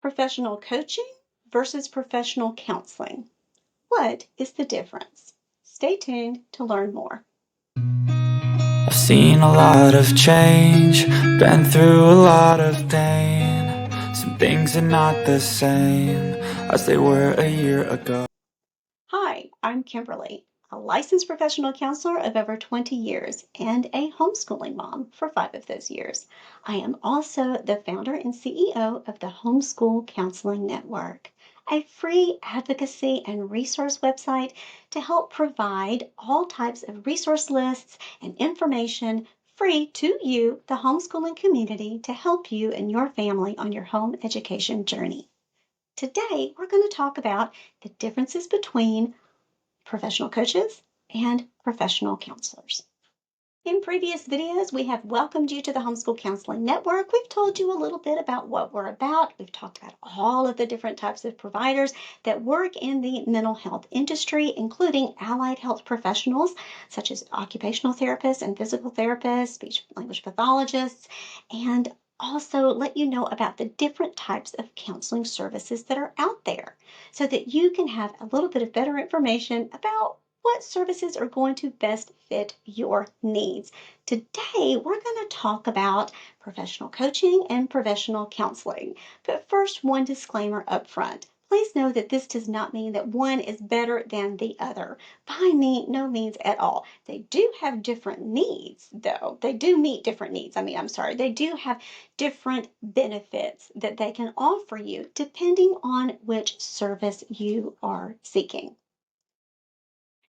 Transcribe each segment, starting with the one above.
Professional coaching versus professional counseling. What is the difference? Stay tuned to learn more. I've seen a lot of change, been through a lot of pain. Some things are not the same as they were a year ago. Hi, I'm Kimberly, a licensed professional counselor of over 20 years and a homeschooling mom for 5 of those years. I am also the founder and CEO of the Homeschool Counseling Network, a free advocacy and resource website to help provide all types of resource lists and information free to you, the homeschooling community, to help you and your family on your home education journey. Today, we're going to talk about the differences between professional coaches and professional counselors. In previous videos, we have welcomed you to the Homeschool Counseling Network. We've told you a little bit about what we're about. We've talked about all of the different types of providers that work in the mental health industry, including allied health professionals such as occupational therapists and physical therapists, speech language pathologists, and also let you know about the different types of counseling services that are out there so that you can have a little bit of better information about what services are going to best fit your needs. Today, we're going to talk about professional coaching and professional counseling. But first, one disclaimer up front. Please know that this does not mean that one is better than the other. By no means at all. They do have different needs, though. They do meet different needs. They do have different benefits that they can offer you depending on which service you are seeking.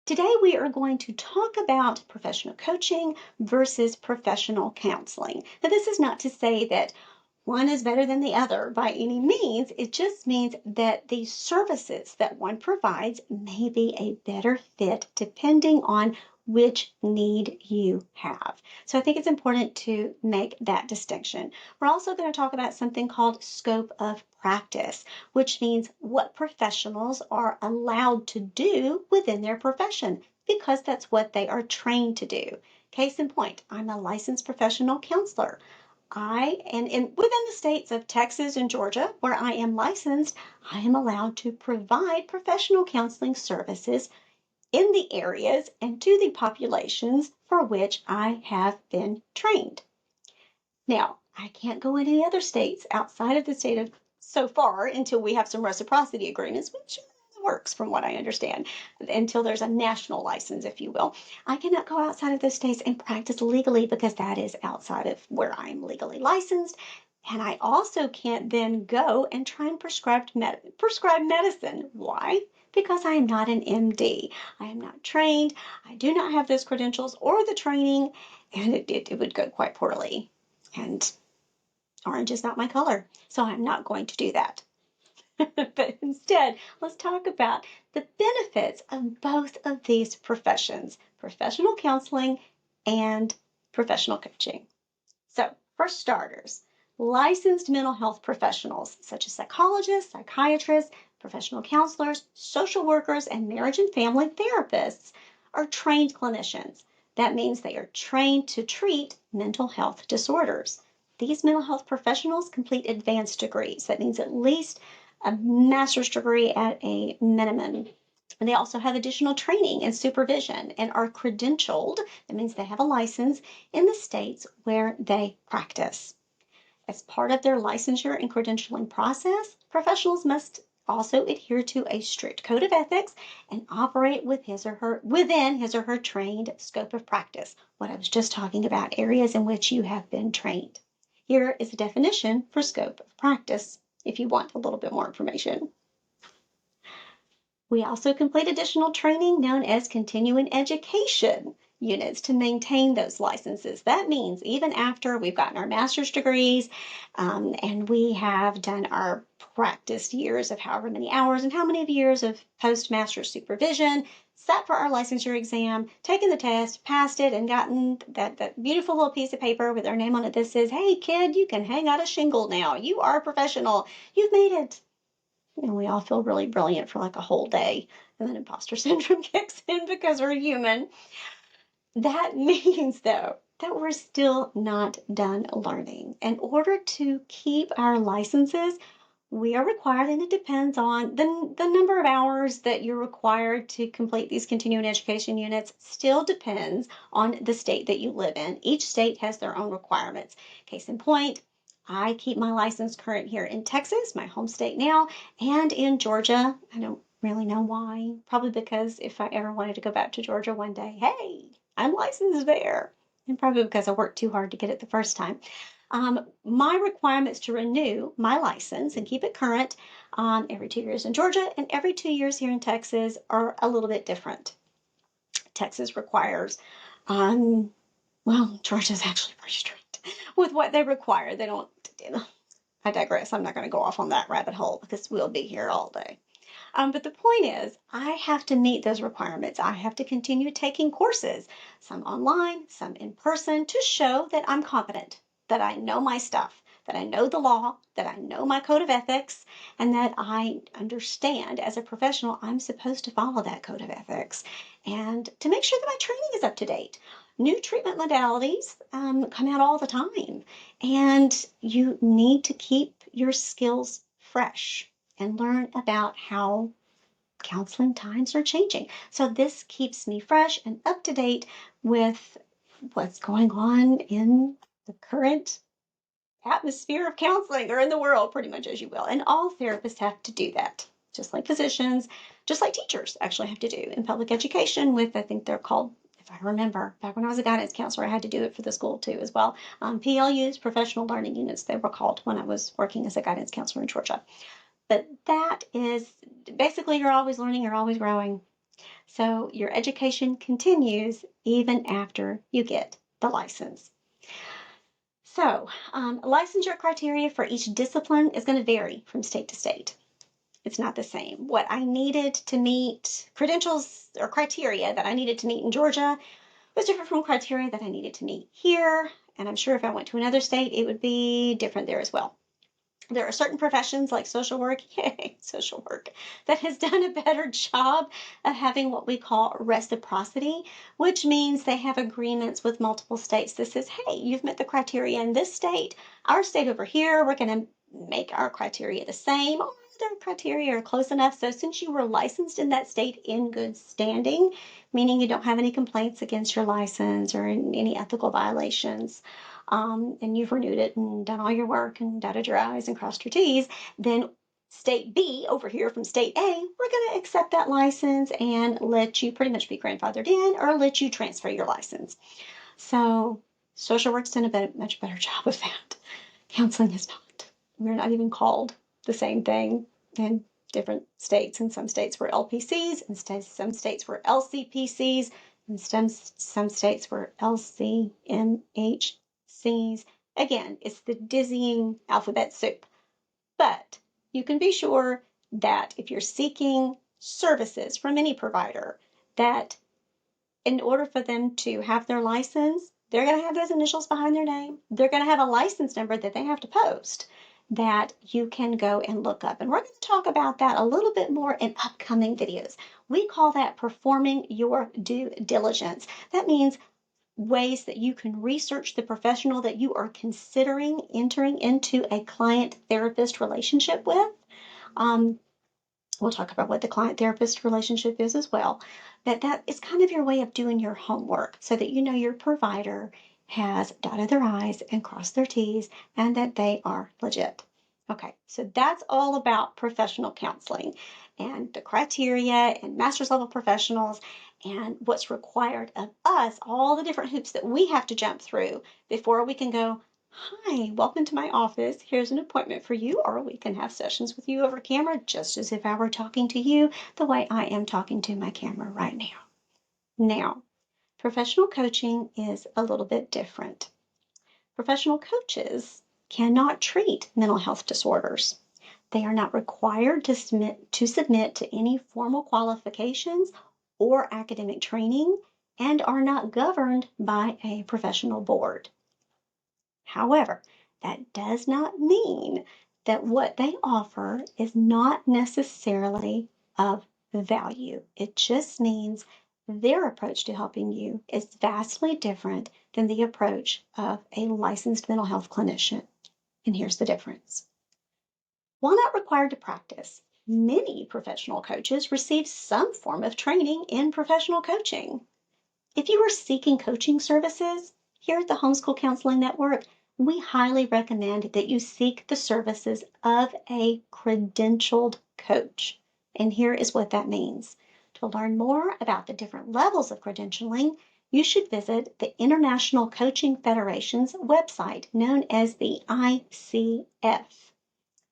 Today, we are going to talk about professional coaching versus professional counseling. Now, this is not to say that one is better than the other by any means. It just means that the services that one provides may be a better fit depending on which need you have. So I think it's important to make that distinction. We're also going to talk about something called scope of practice, which means what professionals are allowed to do within their profession because that's what they are trained to do. Case in point, I'm a licensed professional counselor. Within the states of Texas and Georgia, where I am licensed, I am allowed to provide professional counseling services in the areas and to the populations for which I have been trained. Now, I can't go in any other states outside of the state of so far until we have some reciprocity agreements, which works from what I understand, until there's a national license, if you will. I cannot go outside of those states and practice legally because that is outside of where I'm legally licensed. And I also can't then go and try and prescribe medicine. Why? Because I am not an MD. I am not trained. I do not have those credentials or the training, and it would go quite poorly. And orange is not my color, so I'm not going to do that. But instead, let's talk about the benefits of both of these professions, professional counseling and professional coaching. So, for starters, licensed mental health professionals such as psychologists, psychiatrists, professional counselors, social workers, and marriage and family therapists are trained clinicians. That means they are trained to treat mental health disorders. These mental health professionals complete advanced degrees. That means at least a master's degree at a minimum. And they also have additional training and supervision and are credentialed. That means they have a license in the states where they practice. As part of their licensure and credentialing process, professionals must also adhere to a strict code of ethics and operate within his or her trained scope of practice. What I was just talking about, areas in which you have been trained. Here is a definition for scope of practice if you want a little bit more information. We also complete additional training known as continuing education units to maintain those licenses. That means even after we've gotten our master's degrees and we have done our practice years of however many hours and how many years of post-master's supervision, sat for our licensure exam, taken the test, passed it, and gotten that beautiful little piece of paper with our name on it that says, "Hey kid, you can hang out a shingle now. You are a professional. You've made it." And we all feel really brilliant for like a whole day. And then imposter syndrome kicks in because we're human. That means, though, that we're still not done learning. In order to keep our licenses, We are required, and it depends on the number of hours that you're required to complete these continuing education units still depends on the state that you live in. Each state has their own requirements. Case in point, I keep my license current here in Texas, my home state now, and in Georgia. I don't really know why. Probably because if I ever wanted to go back to Georgia one day, hey, I'm licensed there. And probably because I worked too hard to get it the first time. My requirements to renew my license and keep it current every 2 years in Georgia and every 2 years here in Texas are a little bit different. Texas requires, um, well, Georgia's actually pretty strict with what they require. They don't, I digress. I'm not going to go off on that rabbit hole because we'll be here all day. But the point is, I have to meet those requirements. I have to continue taking courses, some online, some in person, to show that I'm competent, that I know my stuff, that I know the law, that I know my code of ethics, and that I understand as a professional I'm supposed to follow that code of ethics and to make sure that my training is up to date. New treatment modalities come out all the time, and you need to keep your skills fresh and learn about how counseling times are changing. So this keeps me fresh and up to date with what's going on in the current atmosphere of counseling or in the world, pretty much as you will. And all therapists have to do that, just like physicians, just like teachers actually have to do in public education with, I think they're called, if I remember, back when I was a guidance counselor, I had to do it for the school too as well. PLUs, professional learning units, they were called when I was working as a guidance counselor in Georgia. But that is basically you're always learning, you're always growing. So your education continues even after you get the license. So, licensure criteria for each discipline is going to vary from state to state. It's not the same. What I needed to meet, credentials or criteria that I needed to meet in Georgia was different from criteria that I needed to meet here. And I'm sure if I went to another state, it would be different there as well. There are certain professions like social work, yay, social work, that has done a better job of having what we call reciprocity, which means they have agreements with multiple states that says, hey, you've met the criteria in this state, our state over here, we're going to make our criteria the same, or their criteria are close enough. So since you were licensed in that state in good standing, meaning you don't have any complaints against your license or any ethical violations, and you've renewed it and done all your work and dotted your I's and crossed your T's, then state B over here from state A, we're going to accept that license and let you pretty much be grandfathered in or let you transfer your license. So social work's done a much better job of that. Counseling is not. We're not even called the same thing in different states. In some states we're LPCs, in some states we're LCPCs, in some states we're LCMHCs. Again, it's the dizzying alphabet soup. But you can be sure that if you're seeking services from any provider, that in order for them to have their license, they're going to have those initials behind their name. They're going to have a license number that they have to post that you can go and look up. And we're going to talk about that a little bit more in upcoming videos. We call that performing your due diligence. That means ways that you can research the professional that you are considering entering into a client therapist relationship with. Um, we'll talk about what the client therapist relationship is as well. But that is kind of your way of doing your homework so that you know your provider has dotted their I's and crossed their T's and that they are legit. Okay, so that's all about professional counseling and the criteria and master's level professionals and what's required of us, all the different hoops that we have to jump through before we can go, hi, welcome to my office. Here's an appointment for you, or we can have sessions with you over camera, just as if I were talking to you the way I am talking to my camera right now. Now, professional coaching is a little bit different. Professional coaches cannot treat mental health disorders. They are not required to submit to any formal qualifications or academic training and are not governed by a professional board. However, that does not mean that what they offer is not necessarily of value. It just means their approach to helping you is vastly different than the approach of a licensed mental health clinician. And here's the difference. While not required to practice, many professional coaches receive some form of training in professional coaching. If you are seeking coaching services, here at the Homeschool Counseling Network, we highly recommend that you seek the services of a credentialed coach. And here is what that means. To learn more about the different levels of credentialing, you should visit the International Coaching Federation's website, known as the ICF.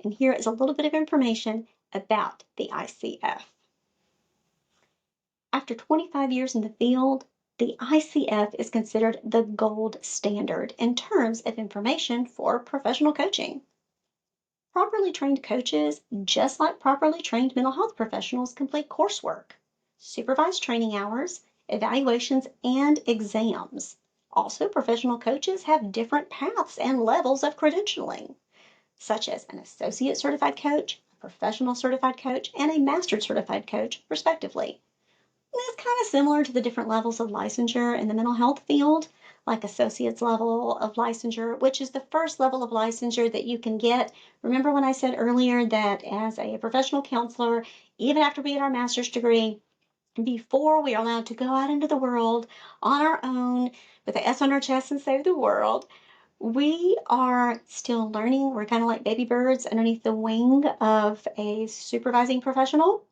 And here is a little bit of information about the ICF. After 25 years in the field, the ICF is considered the gold standard in terms of information for professional coaching. Properly trained coaches, just like properly trained mental health professionals, complete coursework, supervised training hours, evaluations, and exams. Also, professional coaches have different paths and levels of credentialing, such as an associate certified coach, a professional certified coach, and a master certified coach, respectively. It's kind of similar to the different levels of licensure in the mental health field, like associate's level of licensure, which is the first level of licensure that you can get. Remember when I said earlier that as a professional counselor, even after we get our master's degree, before we are allowed to go out into the world on our own with a S on our chest and save the world, we are still learning. We're kind of like baby birds underneath the wing of a supervising professional.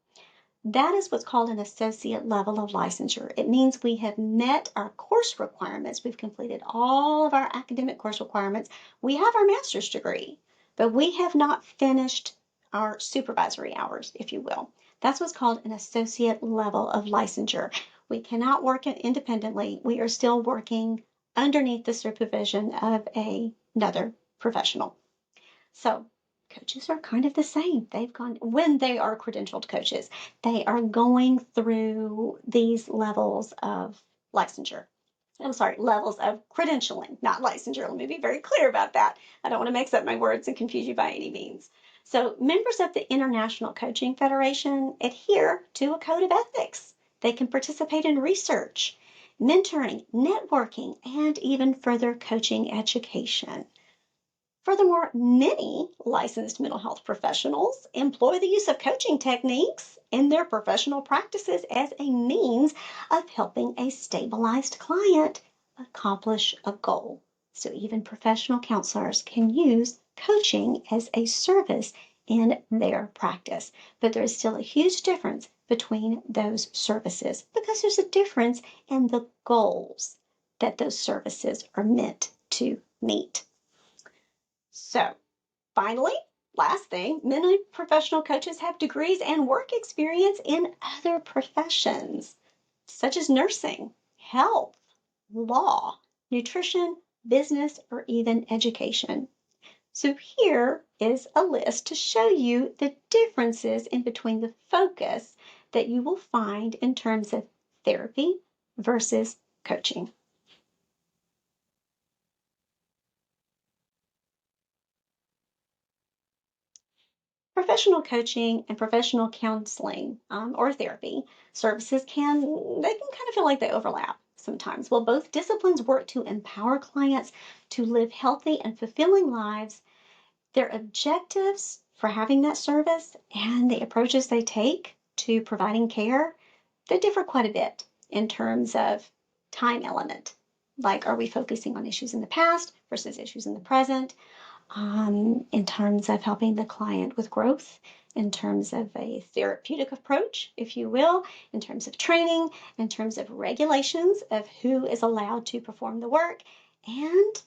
That is what's called an associate level of licensure. It means we have met our course requirements. We've completed all of our academic course requirements. We have our master's degree, but we have not finished our supervisory hours, if you will. That's what's called an associate level of licensure. We cannot work independently. We are still working underneath the supervision of another professional. So coaches are kind of the same. When they are credentialed coaches, they are going through these levels of licensure. I'm sorry, levels of credentialing, not licensure. Let me be very clear about that. I don't want to mix up my words and confuse you by any means. So, members of the International Coaching Federation adhere to a code of ethics. They can participate in research, mentoring, networking, and even further coaching education. Furthermore, many licensed mental health professionals employ the use of coaching techniques in their professional practices as a means of helping a stabilized client accomplish a goal. So, even professional counselors can use coaching as a service in their practice. But there is still a huge difference between those services because there's a difference in the goals that those services are meant to meet. So, finally, last thing, many professional coaches have degrees and work experience in other professions, such as nursing, health, law, nutrition, business, or even education. So, here is a list to show you the differences in between the focus that you will find in terms of therapy versus coaching. Professional coaching and professional counseling or therapy services they can kind of feel like they overlap sometimes. Well, both disciplines work to empower clients to live healthy and fulfilling lives. Their objectives for having that service and the approaches they take to providing care, they differ quite a bit in terms of time element. Like, are we focusing on issues in the past versus issues in the present? In terms of helping the client with growth, in terms of a therapeutic approach, if you will, in terms of training, in terms of regulations of who is allowed to perform the work, and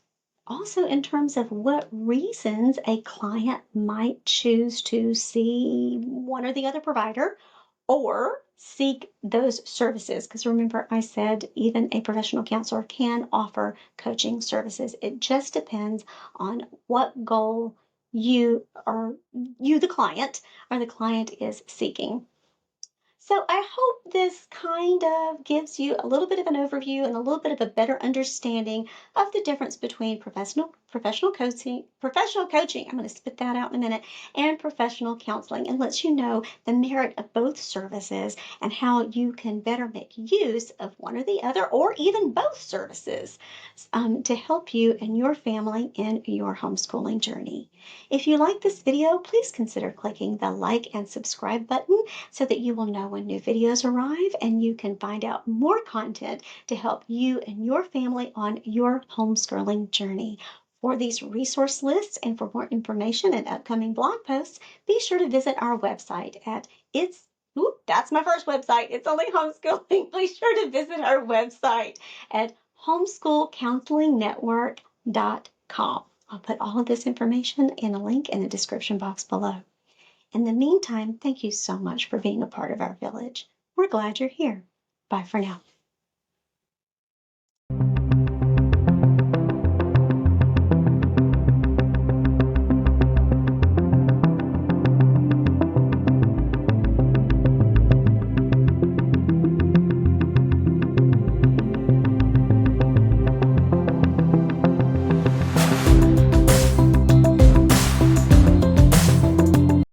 also in terms of what reasons a client might choose to see one or the other provider or seek those services. Because remember, I said even a professional counselor can offer coaching services. It just depends on what goal the client, or the client is seeking. So I hope this kind of gives you a little bit of an overview and a little bit of a better understanding of the difference between professional coaching, I'm going to spit that out in a minute, and professional counseling, and lets you know the merit of both services and how you can better make use of one or the other or even both services to help you and your family in your homeschooling journey. If you like this video, please consider clicking the like and subscribe button so that you will know when new videos arrive and you can find out more content to help you and your family on your homeschooling journey. For these resource lists and for more information and upcoming blog posts, be sure to visit our website at that's my first website. It's only homeschooling. Be sure to visit our website at homeschoolcounselingnetwork.com. I'll put all of this information in a link in the description box below. In the meantime, thank you so much for being a part of our village. We're glad you're here. Bye for now.